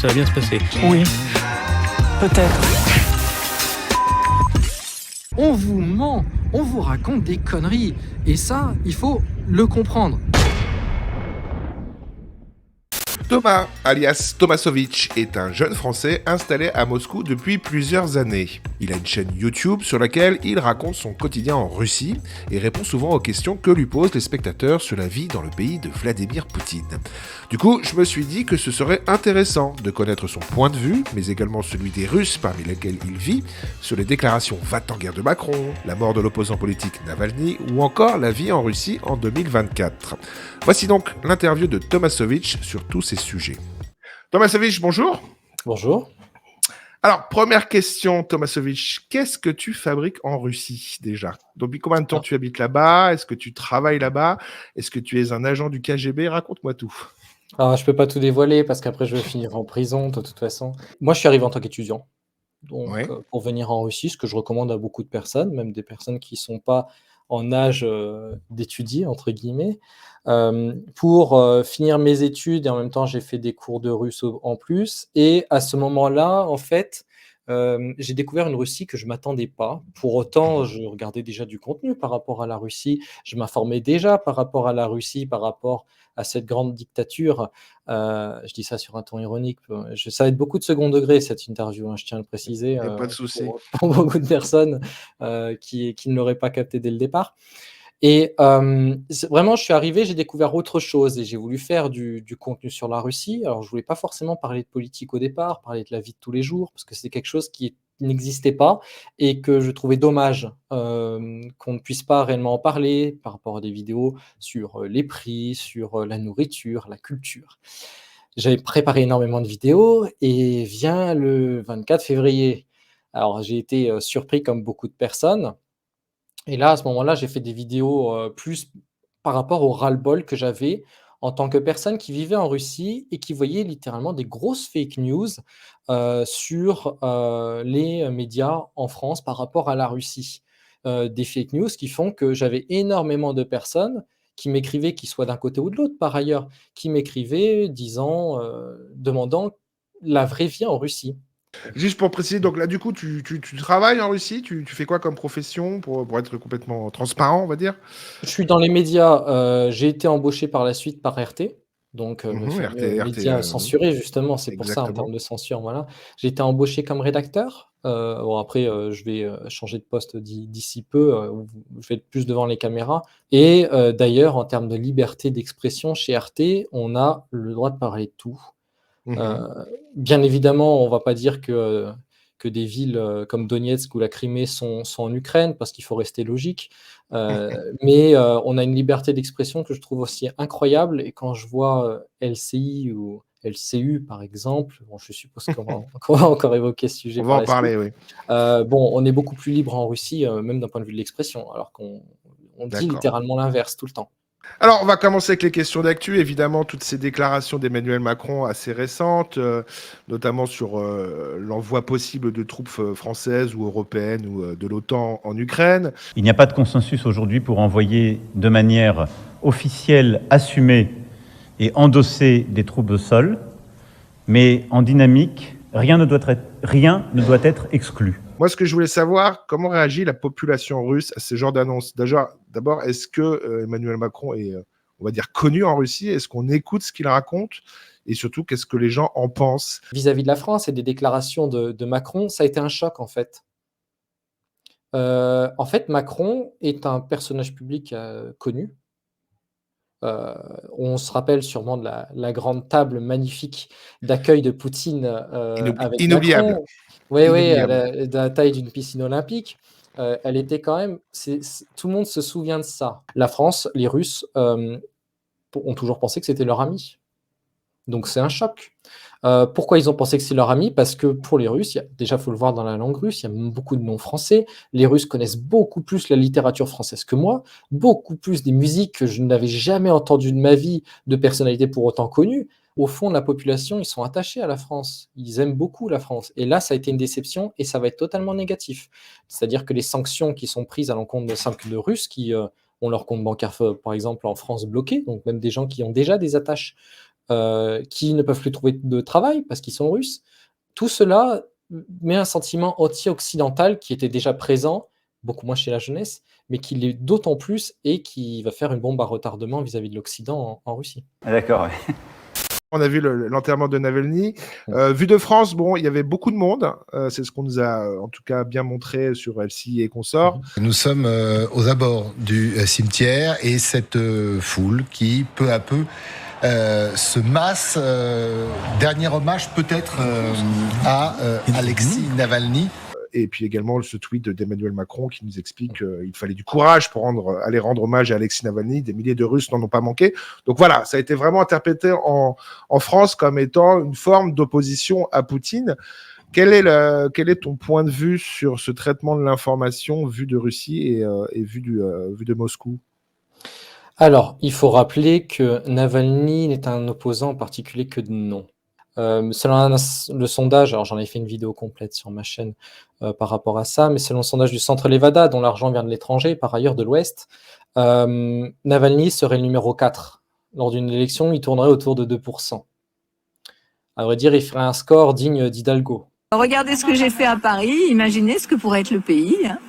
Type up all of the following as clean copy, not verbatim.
ça va bien se passer. Oui, peut-être. On vous ment, on vous raconte des conneries. Et ça, il faut le comprendre. Thomas, alias Tomasovic, est un jeune Français installé à Moscou depuis plusieurs années. Il a une chaîne YouTube sur laquelle il raconte son quotidien en Russie et répond souvent aux questions que lui posent les spectateurs sur la vie dans le pays de Vladimir Poutine. Du coup, je me suis dit que ce serait intéressant de connaître son point de vue, mais également celui des Russes parmi lesquels il vit, sur les déclarations va-t-en-guerre de Macron, la mort de l'opposant politique Navalny ou encore la vie en Russie en 2024. Voici donc l'interview de Tomasovic sur tous ces sujets. Tomasovic, bonjour. Bonjour. Alors, première question, Tomasovic, qu'est-ce que tu fabriques en Russie déjà? Depuis combien de temps tu habites là-bas? Est-ce que tu travailles là-bas? Est-ce que tu es un agent du KGB? Raconte-moi tout. Alors, je peux pas tout dévoiler parce qu'après je vais finir en prison de toute façon. Moi, je suis arrivé en tant qu'étudiant, donc Ouais. pour venir en Russie, ce que je recommande à beaucoup de personnes, même des personnes qui sont pas en âge, «d'étudier» entre guillemets. Pour, finir mes études et en même temps j'ai fait des cours de russe en plus et à ce moment-là, en fait, j'ai découvert une Russie que je m'attendais pas. Pour autant, je regardais déjà du contenu par rapport à la Russie. Je m'informais déjà par rapport à la Russie, par rapport à cette grande dictature. Je dis ça sur un ton ironique, ça va être beaucoup de second degré cette interview, hein, je tiens à le préciser, Il n'y a pas de souci. pour beaucoup de personnes, qui ne l'auraient pas capté dès le départ. Et c'est vraiment, je suis arrivé, j'ai découvert autre chose et j'ai voulu faire du contenu sur la Russie. Alors, je voulais pas forcément parler de politique au départ, parler de la vie de tous les jours, parce que c'est quelque chose qui n'existait pas et que je trouvais dommage, qu'on ne puisse pas réellement en parler par rapport à des vidéos sur, les prix, sur, la nourriture, la culture. J'avais préparé énormément de vidéos et vient le 24 février. Alors j'ai été, surpris comme beaucoup de personnes et là, à ce moment-là, j'ai fait des vidéos, plus par rapport au ras-le-bol que j'avais en tant que personne qui vivait en Russie et qui voyait littéralement des grosses fake news, sur, les médias en France par rapport à la Russie. Des fake news qui font que j'avais énormément de personnes qui m'écrivaient, qui soient d'un côté ou de l'autre par ailleurs, qui m'écrivaient disant, demandant la vraie vie en Russie. Juste pour préciser, donc là, du coup, tu travailles en Russie? Tu fais quoi comme profession pour être complètement transparent, on va dire? Je suis dans les médias, j'ai été embauché par la suite par RT, donc le fameux RT, média censuré justement, c'est pour ça en exactement. termes de censure, voilà. J'ai été embauché comme rédacteur, bon après, je vais, changer de poste d'ici peu, où je vais être plus devant les caméras et d'ailleurs en termes de liberté d'expression chez RT, on a le droit de parler de tout. Heu, Mhm. Bien évidemment, on va pas dire que des villes, comme Donetsk ou la Crimée sont en Ukraine parce qu'il faut rester logique. Mais on a une liberté d'expression que je trouve aussi incroyable et quand je vois, LCI ou LCU par exemple, bon je suppose qu'on va encore évoquer ce sujet On va par en la suite. parler, oui. Bon, on est beaucoup plus libre en Russie, même d'un point de vue de l'expression, alors qu'on dit D'accord. littéralement l'inverse tout le temps. Alors, on va commencer avec les questions d'actu. Évidemment, toutes ces déclarations d'Emmanuel Macron assez récentes, notamment sur l'envoi possible de troupes françaises ou européennes ou de l'OTAN en Ukraine. Il n'y a pas de consensus aujourd'hui pour envoyer de manière officielle, assumée et endossée des troupes au sol, mais en dynamique, rien ne doit être exclu. Moi, ce que je voulais savoir, comment réagit la population russe à ce genre d'annonces? D'abord, est-ce que Emmanuel Macron est, on va dire, connu en Russie? Est-ce qu'on écoute ce qu'il raconte? Et surtout, qu'est-ce que les gens en pensent? Vis-à-vis de la France et des déclarations de Macron, ça a été un choc en fait. En fait, Macron est un personnage public, connu. Heu, on se rappelle sûrement de la grande table magnifique d'accueil de Poutine, avec Inoubliable. Macron. Oui, oui, Inoubliable. de la taille d'une piscine olympique. Elle était quand même tout le monde se souvient de ça. La France, les Russes, ont toujours pensé que c'était leur ami. Donc c'est un choc. Pourquoi ils ont pensé que c'est leur ami? Parce que pour les Russes, il y a déjà, faut le voir dans la langue russe, il y a beaucoup de noms français. Les Russes connaissent beaucoup plus la littérature française que moi, beaucoup plus des musiques que je n'avais jamais entendues de ma vie, de personnalités pour autant connues. Au fond de la population, ils sont attachés à la France. Ils aiment beaucoup la France et là, ça a été une déception et ça va être totalement négatif. C'est-à-dire que les sanctions qui sont prises à l'encontre de Russes qui, ont leur compte bancaire, par exemple, en France bloqué, donc même des gens qui ont déjà des attaches qui ne peuvent plus trouver de travail parce qu'ils sont russes. Tout cela met un sentiment anti-occidental qui était déjà présent, beaucoup moins chez la jeunesse, mais qui l'est d'autant plus et qui va faire une bombe à retardement vis-à-vis de l'Occident en Russie. Ah, d'accord, ouais. On a vu l'enterrement de Navalny. Vu de France, bon, il y avait beaucoup de monde. C'est ce qu'on nous a, en tout cas, bien montré sur LCI et consorts. Nous sommes aux abords du cimetière et cette foule qui, peu à peu, se masse. Dernier hommage peut-être à Alexis Navalny. Et puis également ce tweet d'Emmanuel Macron qui nous explique qu'il fallait du courage pour aller rendre hommage à Alexis Navalny. Des milliers de Russes n'en ont pas manqué. Donc voilà, ça a été vraiment interprété en France comme étant une forme d'opposition à Poutine. Quel est ton point de vue sur ce traitement de l'information vu de Russie et vu de Moscou? Alors, il faut rappeler que Navalny n'est un opposant en particulier que de nom. Selon le sondage, alors j'en ai fait une vidéo complète sur ma chaîne par rapport à ça, mais selon le sondage du Centre Levada, dont l'argent vient de l'étranger, par ailleurs de l'Ouest, Navalny serait le numéro 4. Lors d'une élection, il tournerait autour de 2%. À vrai dire, il ferait un score digne d'Hidalgo. Regardez ce que j'ai fait à Paris, imaginez ce que pourrait être le pays. Hein.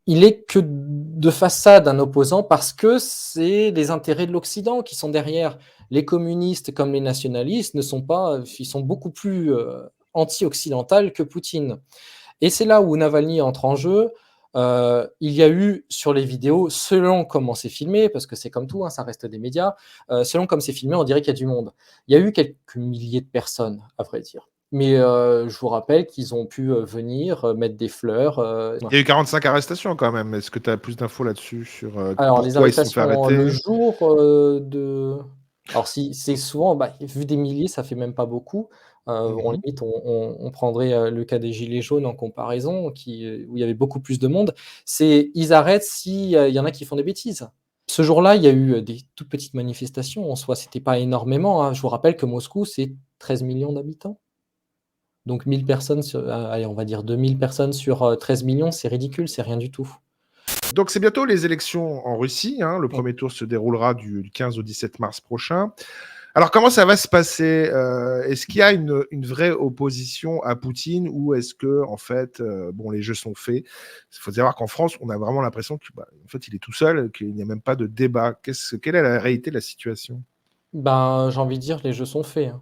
Il est que de façade un opposant parce que c'est les intérêts de l'Occident qui sont derrière. Les communistes comme les nationalistes ils sont beaucoup plus anti-occidentaux que Poutine. Et c'est là où Navalny entre en jeu. Il y a eu sur les vidéos, selon comment c'est filmé, parce que c'est comme tout, hein, ça reste des médias, selon comme c'est filmé, on dirait qu'il y a du monde. Il y a eu quelques milliers de personnes, à vrai dire. Mais je vous rappelle qu'ils ont pu venir mettre des fleurs. Il y a eu 45 arrestations quand même. Est-ce que tu as plus d'infos là-dessus sur Alors, les pourquoi ils se sont fait arrestations arrêter? le jour de. Alors, si c'est souvent, vu des milliers, ça fait même pas beaucoup. Limite, on prendrait le cas des Gilets jaunes en comparaison, où il y avait beaucoup plus de monde. Ils arrêtent s'il y en a qui font des bêtises. Ce jour-là, il y a eu des toutes petites manifestations. En soi, c'était pas énormément. Hein. Je vous rappelle que Moscou, c'est 13 millions d'habitants. Donc 1000 personnes, allez, on va dire 2000 personnes sur 13 millions, c'est ridicule, c'est rien du tout. Donc c'est bientôt les élections en Russie. Hein. Le premier tour se déroulera du 15 au 17 mars prochain. Alors comment ça va se passer? Est-ce qu'il y a une vraie opposition à Poutine ou est-ce que en fait, les jeux sont faits? Il faut savoir qu'en France, on a vraiment l'impression en fait, il est tout seul, qu'il n'y a même pas de débat. Quelle est la réalité de la situation? J'ai envie de dire, les jeux sont faits. Hein.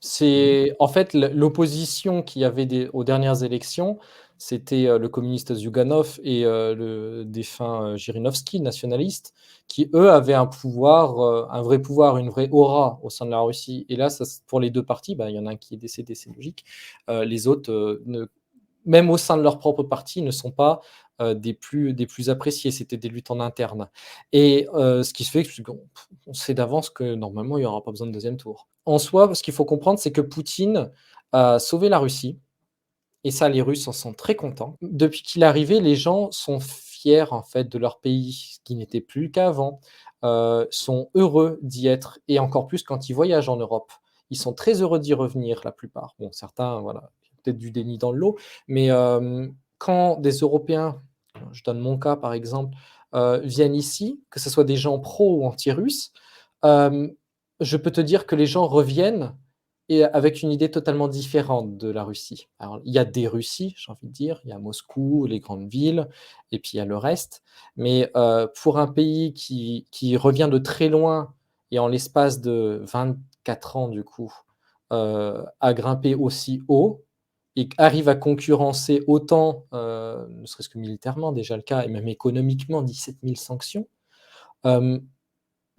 C'est en fait l'opposition qu'il y avait aux dernières élections, c'était le communiste Zyuganov et le défunt Zhirinovsky, nationaliste, qui eux avaient un pouvoir, un vrai pouvoir, une vraie aura au sein de la Russie. Et là, pour les deux partis, il y en a un qui est décédé, c'est logique. Les autres, même au sein de leur propre parti, ne sont pas des plus appréciés. C'était des luttes en interne. Et ce qui se fait qu'on sait d'avance que normalement, il n'y aura pas besoin de deuxième tour. En soi, ce qu'il faut comprendre, c'est que Poutine a sauvé la Russie. Et ça, les Russes en sont très contents. Depuis qu'il est arrivé, les gens sont fiers en fait de leur pays, ce qui n'était plus le cas avant. Sont heureux d'y être, et encore plus quand ils voyagent en Europe. Ils sont très heureux d'y revenir, la plupart. Bon, certains, voilà, peut-être du déni dans le lot, mais quand des Européens, je donne mon cas par exemple, viennent ici, que ce soit des gens pro ou anti-russes, je peux te dire que les gens reviennent et avec une idée totalement différente de la Russie. Alors, il y a des Russies, j'ai envie de dire, il y a Moscou, les grandes villes, et puis il y a le reste. Mais pour un pays qui revient de très loin et en l'espace de 24 ans, du coup, a grimpé aussi haut et arrive à concurrencer autant, ne serait-ce que militairement déjà le cas, et même économiquement, 17 000 sanctions,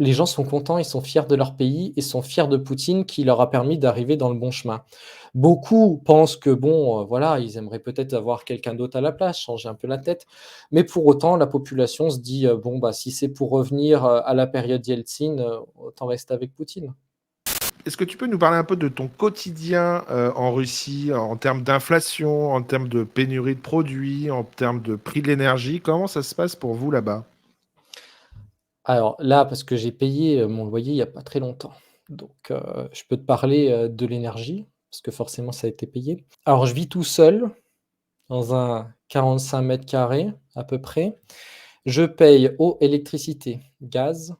les gens sont contents, ils sont fiers de leur pays et sont fiers de Poutine qui leur a permis d'arriver dans le bon chemin. Beaucoup pensent que voilà, ils aimeraient peut-être avoir quelqu'un d'autre à la place, changer un peu la tête. Mais pour autant, la population se dit si c'est pour revenir à la période Yeltsin, autant rester avec Poutine. Est-ce que tu peux nous parler un peu de ton quotidien en Russie, en termes d'inflation, en termes de pénurie de produits, en termes de prix de l'énergie? Comment ça se passe pour vous là-bas? Alors là, parce que j'ai payé mon loyer il n'y a pas très longtemps. Donc, je peux te parler de l'énergie, parce que forcément, ça a été payé. Alors, je vis tout seul, dans un 45 mètres carrés à peu près. Je paye eau, électricité, gaz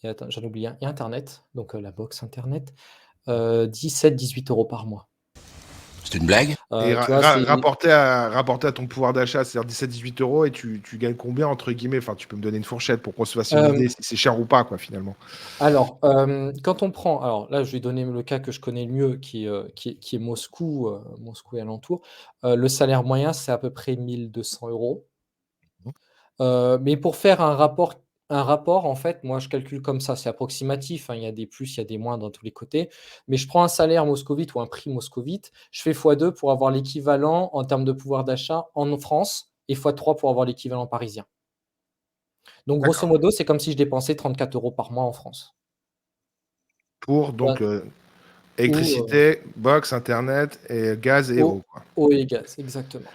et attends, j'en oublie un, et internet, donc la box internet, 17-18 € par mois. C'est une blague? Et Tu vois, c'est rapporté à ton pouvoir d'achat, c'est-à-dire 17-18 euros, et tu gagnes combien, entre guillemets? Enfin, tu peux me donner une fourchette pour qu'on se fasse une idée hem, si c'est cher ou pas, quoi, finalement. alors, quand on prend alors là, je vais donner le cas que je connais le mieux qui est Moscou, Moscou et alentours. Le salaire moyen, c'est à peu près 1 200 €. Mais pour faire un rapport, en fait, moi, je calcule comme ça, c'est approximatif, hein, il y a des plus, il y a des moins dans tous les côtés. Mais je prends un salaire moscovite ou un prix moscovite, je fais x2 pour avoir l'équivalent en termes de pouvoir d'achat en France et x3 pour avoir l'équivalent parisien. Donc grosso D'accord. modo, c'est comme si je dépensais 34 € par mois en France. Pour Tu vois? donc, Ou, électricité, box, internet et gaz et eau eau, quoi. eau et gaz, exactement.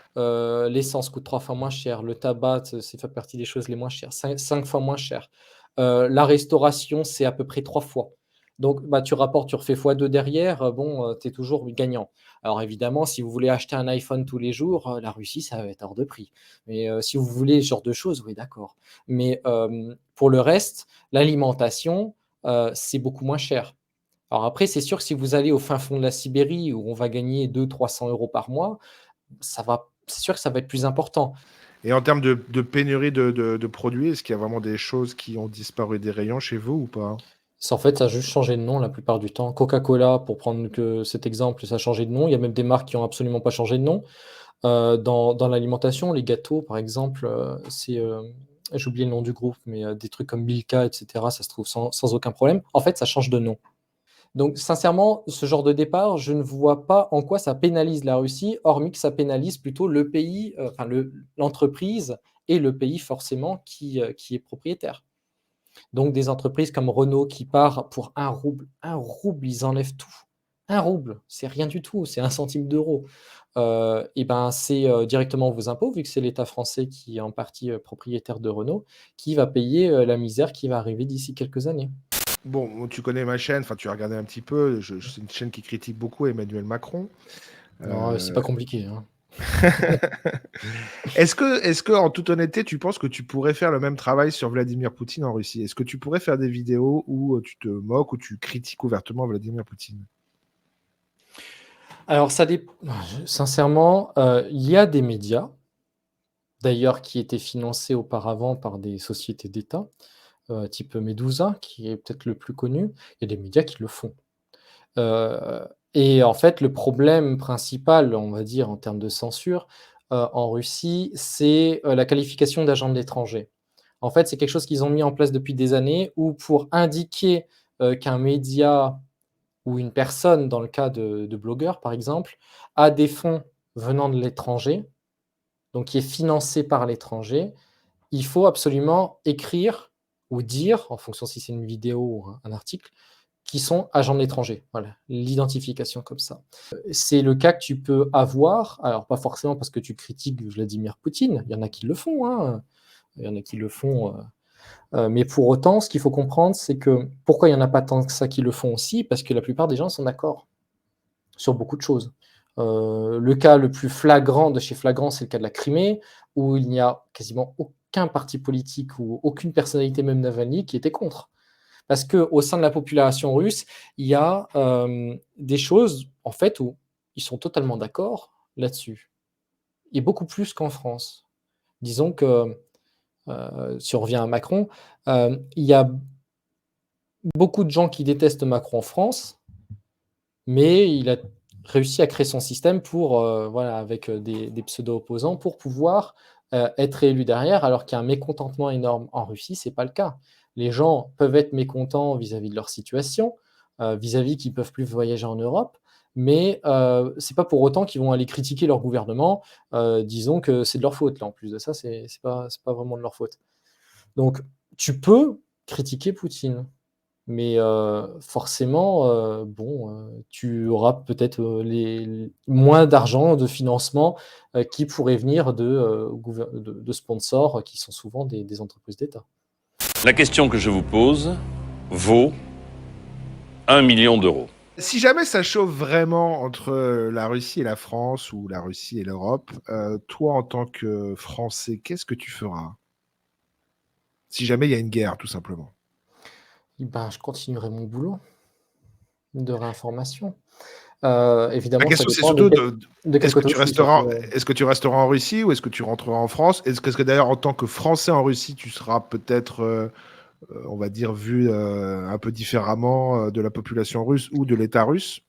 L'essence coûte 3 fois moins cher, le tabac, c'est fait partie des choses les moins chères, 5 fois moins cher. La restauration, c'est à peu près 3 fois. Donc, bah, tu rapportes, tu refais x2 derrière, bon, tu es toujours gagnant. Alors évidemment, si vous voulez acheter un iPhone tous les jours, la Russie, ça va être hors de prix. Mais, si vous voulez ce genre de choses, oui, d'accord. Mais, pour le reste, l'alimentation, c'est beaucoup moins cher. Alors après, c'est sûr que si vous allez au fin fond de la Sibérie où on va gagner 200-300 € par mois, c'est sûr que ça va être plus important. Et en termes de pénurie de produits, est-ce qu'il y a vraiment des choses qui ont disparu des rayons chez vous ou pas? En fait, ça a juste changé de nom la plupart du temps. Coca-Cola, pour prendre que cet exemple, ça a changé de nom. Il y a même des marques qui ont absolument pas changé de nom. Dans l'alimentation, les gâteaux, par exemple, j'ai oublié le nom du groupe, mais des trucs comme Milka, et cetera, ça se trouve sans aucun problème. En fait, ça change de nom. Donc sincèrement, ce genre de départ, je ne vois pas en quoi ça pénalise la Russie, hormis que ça pénalise plutôt le pays, enfin l'entreprise et le pays forcément qui est propriétaire. Donc des entreprises comme Renault qui part pour 1 rouble, ils enlèvent tout. 1 rouble, c'est rien du tout, c'est 1 centime d'euro. Et ben, c'est, directement vos impôts, vu que c'est l'État français qui est en partie, propriétaire de Renault, qui va payer, la misère qui va arriver d'ici quelques années. Bon, tu connais ma chaîne, enfin, tu as regardé un petit peu, c'est une chaîne qui critique beaucoup Emmanuel Macron. Non, c'est pas compliqué, hein. Est-ce que, en toute honnêteté, tu penses que tu pourrais faire le même travail sur Vladimir Poutine en Russie? Est-ce que tu pourrais faire des vidéos où tu te moques, où tu critiques ouvertement Vladimir Poutine? Alors ça dép sincèrement, il y a des médias, d'ailleurs qui étaient financés auparavant par des sociétés d'État, type Medusa, qui est peut-être le plus connu. Il y a des médias qui le font. Heu et en fait, le problème principal, on va dire, en termes de censure, en Russie, c'est, la qualification d'agent de l'étranger. En fait, c'est quelque chose qu'ils ont mis en place depuis des années où pour indiquer, qu'un média ou une personne, dans le cas de blogueurs par exemple, a des fonds venant de l'étranger, donc qui est financé par l'étranger, il faut absolument écrire ou dire, en fonction si c'est une vidéo ou un article, qui sont agents de l'étranger. Voilà, l'identification comme ça. C'est le cas que tu peux avoir, alors pas forcément parce que tu critiques Vladimir Poutine, il y en a qui le font, hein, il y en a qui le font, mais pour autant, ce qu'il faut comprendre, c'est que pourquoi il y en a pas tant que ça qui le font aussi? Parce que la plupart des gens sont d'accord sur beaucoup de choses. Le cas le plus flagrant de chez flagrant, c'est le cas de la Crimée, où il n'y a quasiment aucun parti politique ou aucune personnalité, même Navalny, qui était contre. Parce qu'au sein de la population russe, il y a, des choses, en fait, où ils sont totalement d'accord là-dessus et beaucoup plus qu'en France. Disons que, si on revient à Macron, il y a beaucoup de gens qui détestent Macron en France, mais il a réussi à créer son système pour, voilà, avec, des pseudo-opposants pour pouvoir, être élu derrière, alors qu'il y a un mécontentement énorme. En Russie, c'est pas le cas. Les gens peuvent être mécontents vis-à-vis de leur situation, vis-à-vis qu'ils peuvent plus voyager en Europe, mais, c'est pas pour autant qu'ils vont aller critiquer leur gouvernement, disons que c'est de leur faute. Là, en plus de ça, c'est pas vraiment de leur faute. Donc tu peux critiquer Poutine. Mais forcément, bon, tu auras peut-être, les moins d'argent, de financement, qui pourrait venir de sponsors qui sont souvent des entreprises d'État. La question que je vous pose vaut 1 million d'euros. Si jamais ça chauffe vraiment entre la Russie et la France ou la Russie et l'Europe, toi, en tant que Français, qu'est-ce que tu feras? Si jamais il y a une guerre, tout simplement. Ben, je continuerai mon boulot de réinformation. La Évidemment, ça question, c'est dépend surtout de quel est-ce que côté tu je suis, surtout, resteras en Russie ou est-ce que tu rentreras en France? Est-ce que d'ailleurs, en tant que Français en Russie, tu seras peut-être, on va dire, vu un peu différemment de la population russe ou de l'État russe?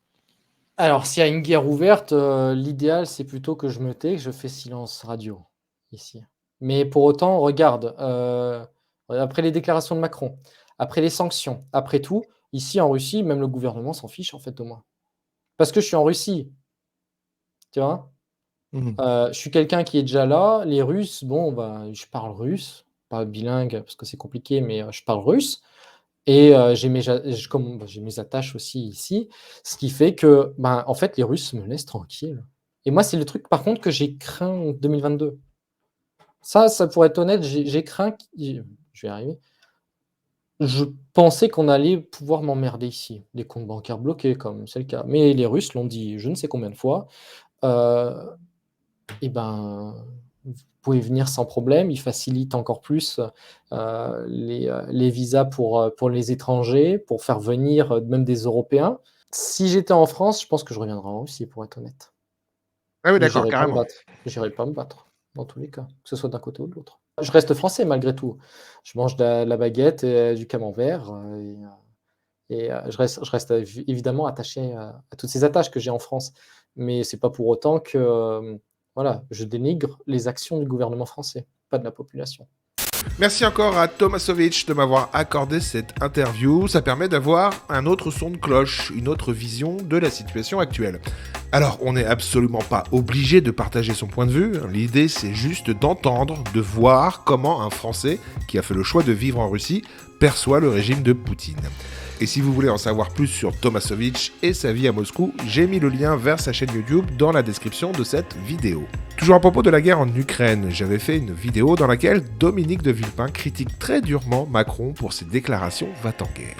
Alors, s'il y a une guerre ouverte, l'idéal, c'est plutôt que je me tais, que je fais silence radio, ici. Mais pour autant, regarde, après les déclarations de Macron, après les sanctions, après tout, ici en Russie, même le gouvernement s'en fiche en fait de moi. Parce que je suis en Russie, tu vois? Je suis quelqu'un qui est déjà là. Les Russes, bon, bah, je parle russe, pas bilingue parce que c'est compliqué, mais je parle russe et j'ai mes attaches aussi ici, ce qui fait que, ben, en fait, les Russes me laissent tranquille et moi, c'est le truc, par contre, que j'ai craint en 2022. Ça, pour être honnête, j'ai craint qui je vais y arriver. Je pensais qu'on allait pouvoir m'emmerder ici, des comptes bancaires bloqués comme c'est le cas, mais les Russes l'ont dit je ne sais combien de fois, heu et ben, vous pouvez venir sans problème. Ils facilitent encore plus, les visas pour les étrangers, pour faire venir, même des Européens. Si j'étais en France, je pense que je reviendrais en Russie, pour être honnête. Ah oui, Mais d'accord, j'irai pas me carrément. battre. J'irai pas me battre, dans tous les cas, que ce soit d'un côté ou de l'autre. Je reste français malgré tout. Je mange de la baguette et du camembert, je reste évidemment attaché à toutes ces attaches que j'ai en France. Mais c'est pas pour autant que, voilà, je dénigre les actions du gouvernement français, pas de la population. Merci encore à Tomasovic de m'avoir accordé cette interview. Ça permet d'avoir un autre son de cloche, une autre vision de la situation actuelle. Alors, on n'est absolument pas obligé de partager son point de vue. L'idée, c'est juste d'entendre, de voir comment un Français qui a fait le choix de vivre en Russie perçoit le régime de Poutine. Et si vous voulez en savoir plus sur Tomasovic et sa vie à Moscou, j'ai mis le lien vers sa chaîne YouTube dans la description de cette vidéo. Toujours à propos de la guerre en Ukraine, j'avais fait une vidéo dans laquelle Dominique de Villepin critique très durement Macron pour ses déclarations va-t-en-guerre.